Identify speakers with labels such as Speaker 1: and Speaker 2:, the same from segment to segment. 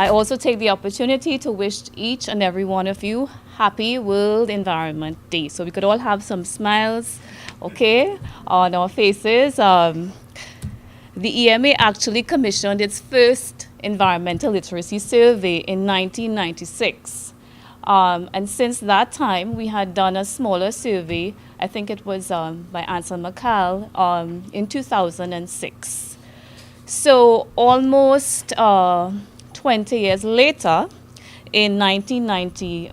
Speaker 1: I also take the opportunity to wish each and every one of you happy World Environment Day. So we could all have some smiles, okay, on our faces. The EMA actually commissioned its first environmental literacy survey in 1996. And since that time, we had done a smaller survey. I think it was by Ansel McCall in 2006. So almost 20 years later, in 1990,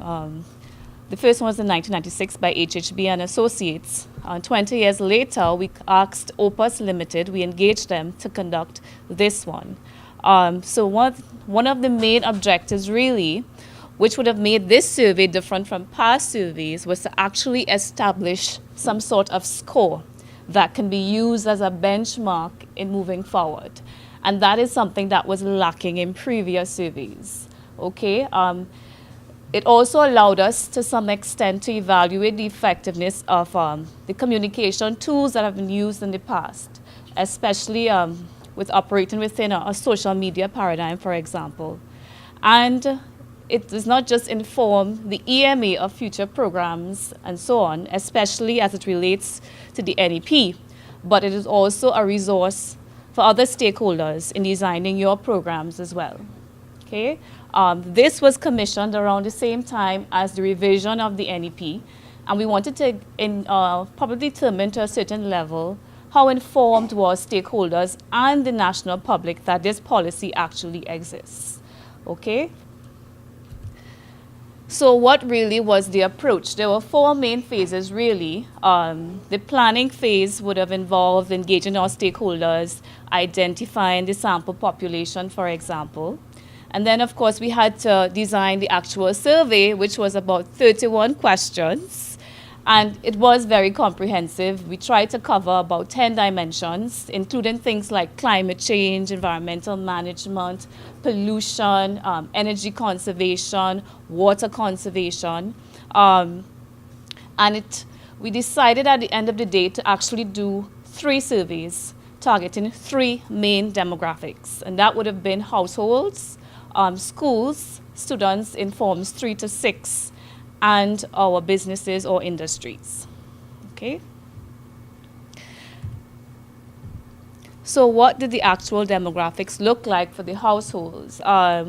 Speaker 1: the first one was in 1996 by HHB and Associates. 20 years later, we asked Opus Limited, we engaged them to conduct this one. So one of the main objectives really, which would have made this survey different from past surveys, was to actually establish some sort of score that can be used as a benchmark in moving forward. And that is something that was lacking in previous surveys. Okay? It also allowed us to some extent to evaluate the effectiveness of the communication tools that have been used in the past, especially with operating within a social media paradigm, for example. And it does not just inform the EMA of future programs and so on, especially as it relates to the NEP, but it is also a resource for other stakeholders in designing your programs as well. Okay? This was commissioned around the same time as the revision of the NEP, and we wanted to probably determine to a certain level how informed was stakeholders and the national public that this policy actually exists. Okay? So what really was the approach? There were 4 main phases really. The planning phase would have involved engaging our stakeholders, identifying the sample population, for example. And then, of course, we had to design the actual survey, which was about 31 questions. And it was very comprehensive. We tried to cover about 10 dimensions, including things like climate change, environmental management, pollution, energy conservation, water conservation. We decided at the end of the day to actually do 3 surveys targeting 3 main demographics. And that would have been households, schools, students in forms 3 to 6, and our businesses or industries. Okay? So what did the actual demographics look like for the households?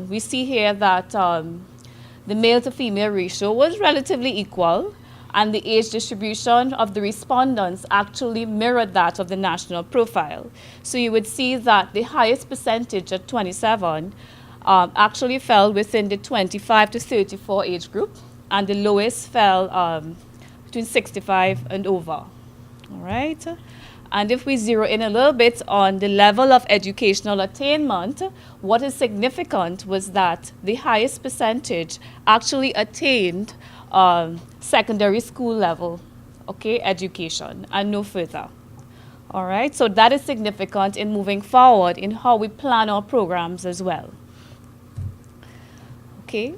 Speaker 1: We see here that the male to female ratio was relatively equal, and the age distribution of the respondents actually mirrored that of the national profile. So you would see that the highest percentage at 27 actually fell within the 25 to 34 age group, and the lowest fell between 65 and over. All right? And if we zero in a little bit on the level of educational attainment, what is significant was that the highest percentage actually attained secondary school level, okay, education, and no further. All right? So that is significant in moving forward in how we plan our programs as well. Okay?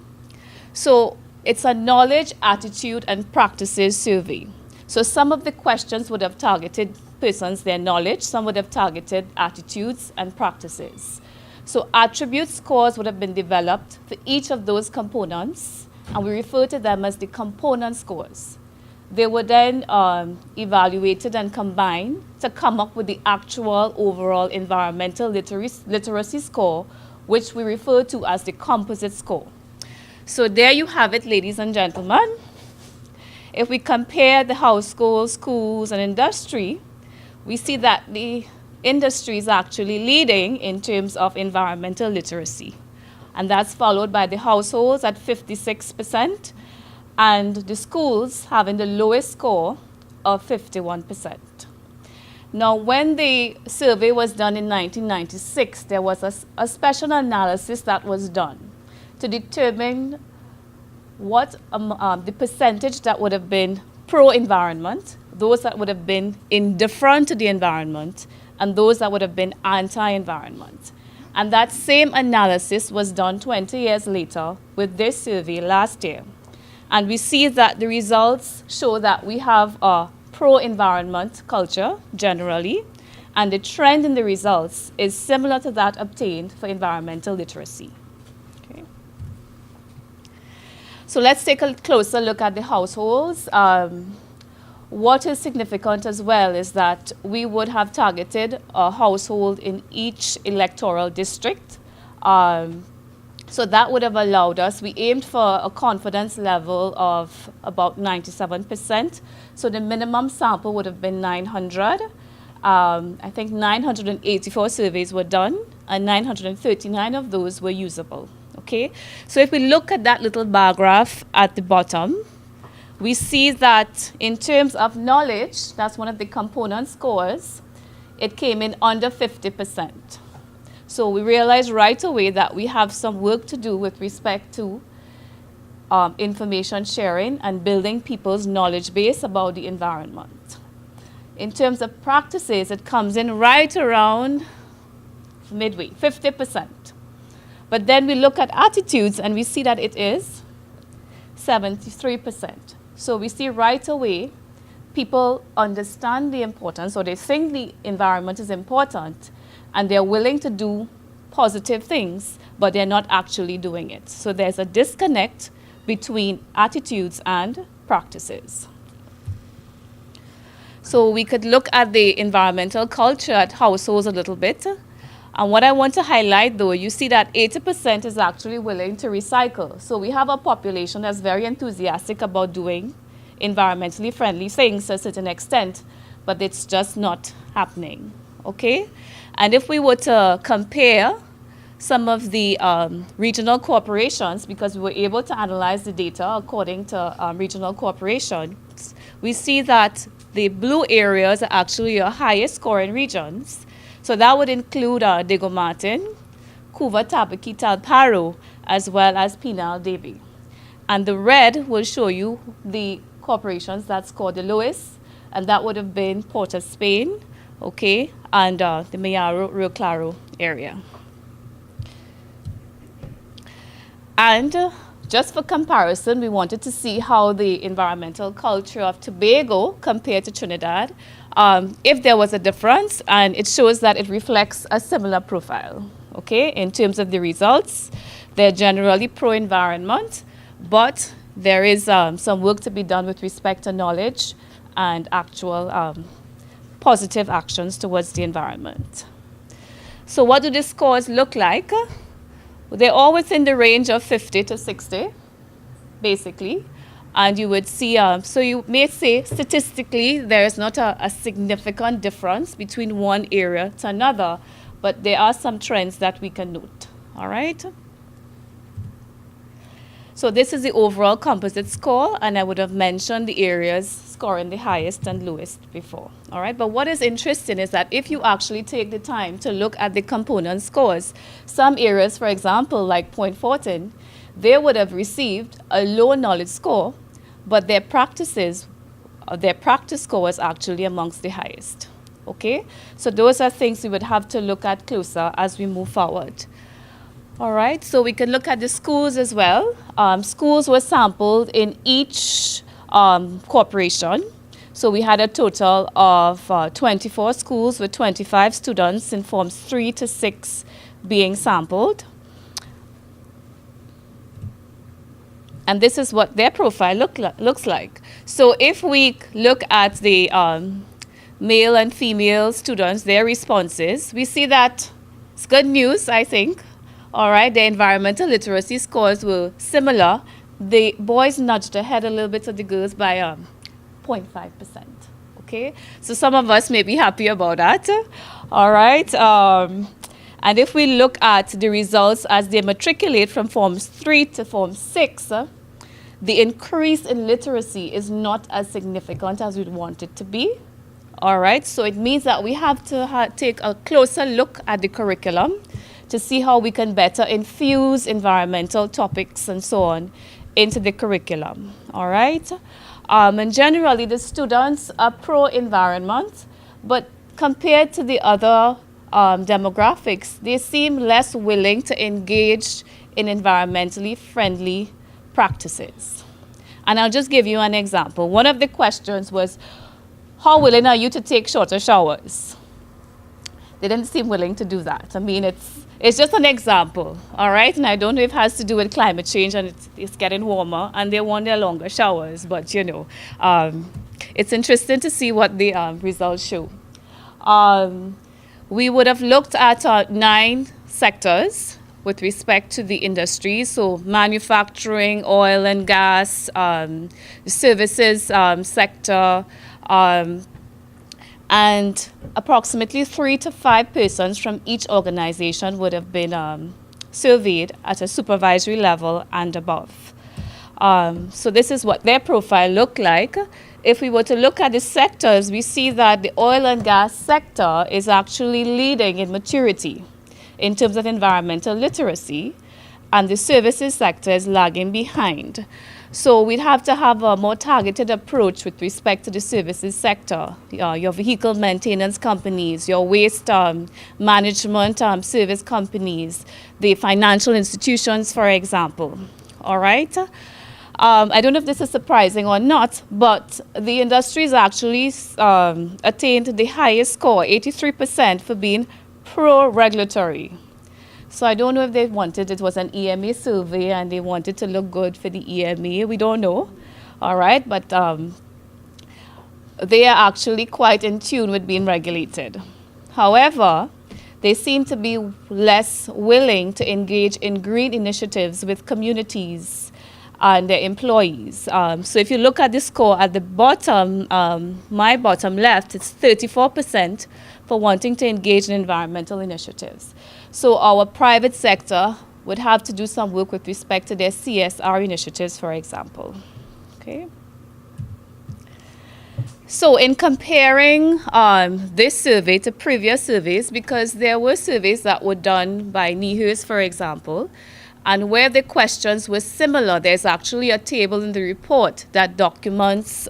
Speaker 1: So it's a knowledge, attitude, and practices survey. So some of the questions would have targeted persons, their knowledge. Some would have targeted attitudes and practices. So attribute scores would have been developed for each of those components, and we refer to them as the component scores. They were then evaluated and combined to come up with the actual overall environmental literacy score, which we refer to as the composite score. So there you have it, ladies and gentlemen. If we compare the households, schools, and industry, we see that the industry is actually leading in terms of environmental literacy. And that's followed by the households at 56%, and the schools having the lowest score of 51%. Now, when the survey was done in 1996, there was a special analysis that was done to determine what the percentage that would have been pro-environment, those that would have been indifferent to the environment, and those that would have been anti-environment. And that same analysis was done 20 years later with this survey last year. And we see that the results show that we have a pro-environment culture generally, and the trend in the results is similar to that obtained for environmental literacy. Okay. So let's take a closer look at the households. What is significant as well is that we would have targeted a household in each electoral district. So that would have allowed us, we aimed for a confidence level of about 97%. So the minimum sample would have been 900. I think 984 surveys were done, and 939 of those were usable. Okay, so if we look at that little bar graph at the bottom, we see that in terms of knowledge, that's one of the component scores, it came in under 50%. So we realized right away that we have some work to do with respect to information sharing and building people's knowledge base about the environment. In terms of practices, it comes in right around midway, 50%. But then we look at attitudes and we see that it is 73%. So we see right away people understand the importance, or they think the environment is important, and they're willing to do positive things, but they're not actually doing it. So there's a disconnect between attitudes and practices. So we could look at the environmental culture at households a little bit. And what I want to highlight, though, you see that 80% is actually willing to recycle. So we have a population that's very enthusiastic about doing environmentally friendly things to a certain extent, but it's just not happening, okay? And if we were to compare some of the regional corporations, because we were able to analyze the data according to regional corporations, we see that the blue areas are actually your highest scoring regions. So that would include Diego Martin, Couva, Tabaki, Talparo, as well as Pinal Davy. And the red will show you the corporations that scored the lowest, and that would have been Port of Spain, okay, and the Mayaro, Rio Claro area. And just for comparison, we wanted to see how the environmental culture of Tobago compared to Trinidad, if there was a difference, and it shows that it reflects a similar profile, okay, in terms of the results. They're generally pro-environment, but there is some work to be done with respect to knowledge and actual positive actions towards the environment. So what do the scores look like? They're all within the range of 50 to 60, basically. And you would see, so you may say statistically there is not a significant difference between one area to another, but there are some trends that we can note, all right? So this is the overall composite score, and I would have mentioned the areas scoring the highest and lowest before, all right? But what is interesting is that if you actually take the time to look at the component scores, some areas, for example, like Point Fortin, they would have received a low knowledge score, but their practice score was actually amongst the highest, okay? So those are things we would have to look at closer as we move forward. All right, so we can look at the schools as well. Schools were sampled in each corporation. So we had a total of 24 schools with 25 students in forms 3 to 6 being sampled. And this is what their profile looks like. So if we look at the male and female students, their responses, we see that it's good news, I think. All right, the environmental literacy scores were similar. The boys nudged ahead a little bit of the girls by 0.5%, okay? So some of us may be happy about that, all right? And if we look at the results as they matriculate from Forms 3 to Form 6, the increase in literacy is not as significant as we'd want it to be, all right? So it means that we have to take a closer look at the curriculum to see how we can better infuse environmental topics and so on into the curriculum, all right? And generally, the students are pro-environment, but compared to the other demographics, they seem less willing to engage in environmentally friendly practices. And I'll just give you an example. One of the questions was, how willing are you to take shorter showers? They didn't seem willing to do that. I mean, it's It's just an example, all right? And I don't know if it has to do with climate change and it's getting warmer and they want their longer showers, but it's interesting to see what the results show. We would have looked at 9 sectors with respect to the industry, so manufacturing, oil and gas, services sector, and approximately 3 to 5 persons from each organization would have been surveyed at a supervisory level and above. So this is what their profile looked like. If we were to look at the sectors, we see that the oil and gas sector is actually leading in maturity in terms of environmental literacy, and the services sector is lagging behind. So we'd have to have a more targeted approach with respect to the services sector, your vehicle maintenance companies, your waste management service companies, the financial institutions, for example. All right? I don't know if this is surprising or not, but the industries actually attained the highest score, 83%, for being pro-regulatory. So I don't know if they wanted, it was an EMA survey and they wanted to look good for the EMA. We don't know. All right, but they are actually quite in tune with being regulated. However, they seem to be less willing to engage in green initiatives with communities and their employees. So if you look at the score at the bottom, my bottom left, it's 34% for wanting to engage in environmental initiatives. So our private sector would have to do some work with respect to their CSR initiatives, for example. Okay. So in comparing this survey to previous surveys, because there were surveys that were done by NIHERS, for example, and where the questions were similar, there's actually a table in the report that documents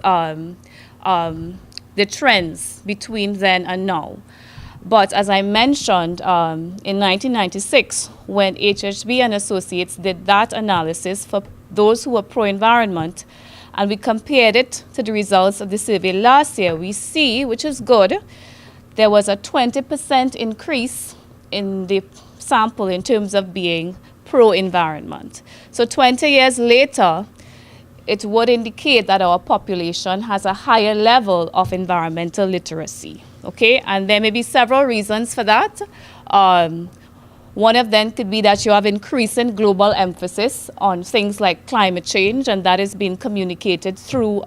Speaker 1: the trends between then and now. But as I mentioned, in 1996, when HHB and Associates did that analysis for those who were pro-environment, and we compared it to the results of the survey last year, we see, which is good, there was a 20% increase in the sample in terms of being pro-environment. So 20 years later, it would indicate that our population has a higher level of environmental literacy. Okay, and there may be several reasons for that. One of them could be that you have increasing global emphasis on things like climate change, and that is being communicated through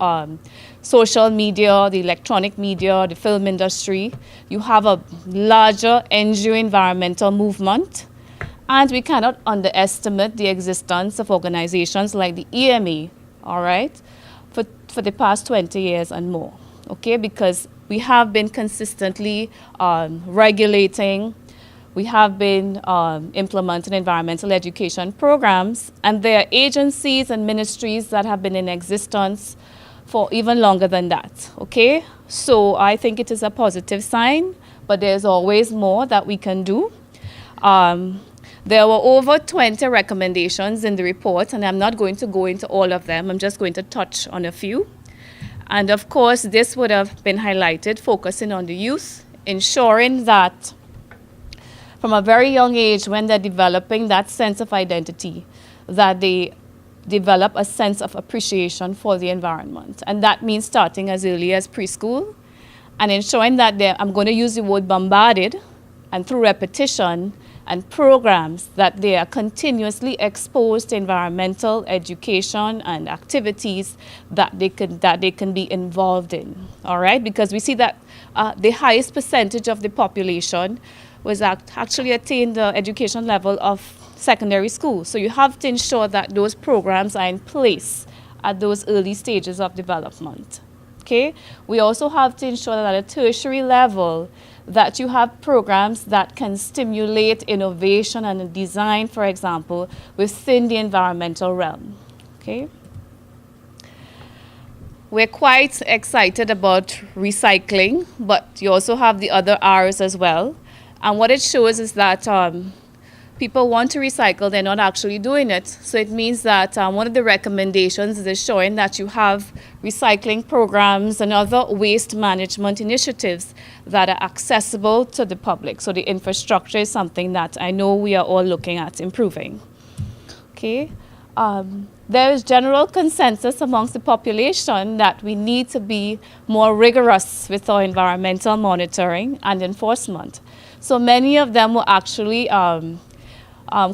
Speaker 1: social media, the electronic media, the film industry. You have a larger NGO environmental movement, and we cannot underestimate the existence of organizations like the EMA, all right, for the past 20 years and more, okay, because we have been consistently regulating, we have been implementing environmental education programs, and there are agencies and ministries that have been in existence for even longer than that, okay? So I think it is a positive sign, but there's always more that we can do. There were over 20 recommendations in the report, and I'm not going to go into all of them. I'm just going to touch on a few. And of course, this would have been highlighted, focusing on the youth, ensuring that from a very young age, when they're developing that sense of identity, that they develop a sense of appreciation for the environment. And that means starting as early as preschool and ensuring that I'm going to use the word bombarded, and through repetition and programs, that they are continuously exposed to environmental education and activities that they can be involved in, all right? Because we see that the highest percentage of the population was actually attained the education level of secondary school. So you have to ensure that those programs are in place at those early stages of development, okay? We also have to ensure that at a tertiary level, that you have programs that can stimulate innovation and design, for example, within the environmental realm, okay? We're quite excited about recycling, but you also have the other R's as well. And what it shows is that people want to recycle, they're not actually doing it. So it means that one of the recommendations is showing that you have recycling programs and other waste management initiatives that are accessible to the public. So the infrastructure is something that I know we are all looking at improving. Okay. There is general consensus amongst the population that we need to be more rigorous with our environmental monitoring and enforcement. So many of them were actually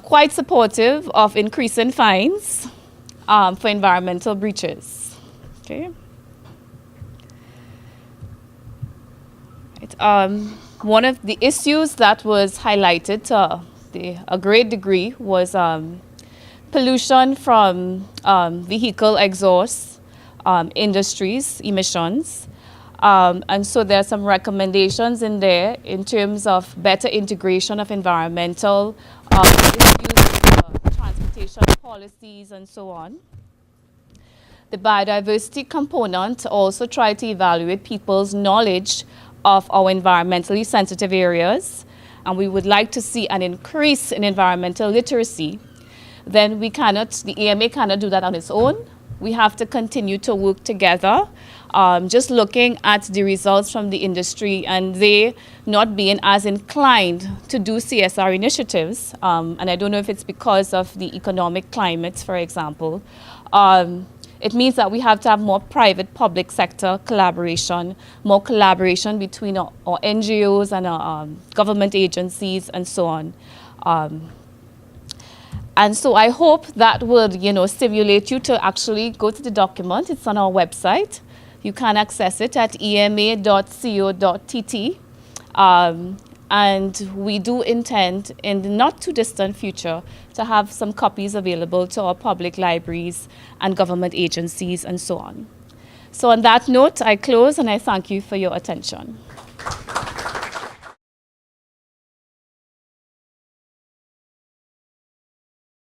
Speaker 1: quite supportive of increasing fines for environmental breaches. Okay. One of the issues that was highlighted to a great degree was pollution from vehicle exhaust, industries, emissions. And so there are some recommendations in there in terms of better integration of environmental issues, transportation policies, and so on. The biodiversity component also tried to evaluate people's knowledge of our environmentally sensitive areas, and we would like to see an increase in environmental literacy. Then the EMA cannot do that on its own. We have to continue to work together, just looking at the results from the industry and they not being as inclined to do CSR initiatives. And I don't know if it's because of the economic climate, for example. It means that we have to have more private-public sector collaboration, more collaboration between our NGOs and our government agencies and so on. And so I hope that would, stimulate you to actually go to the document. It's on our website. You can access it at ema.co.tt. And we do intend in the not too distant future to have some copies available to our public libraries and government agencies and so on. So on that note, I close and I thank you for your attention.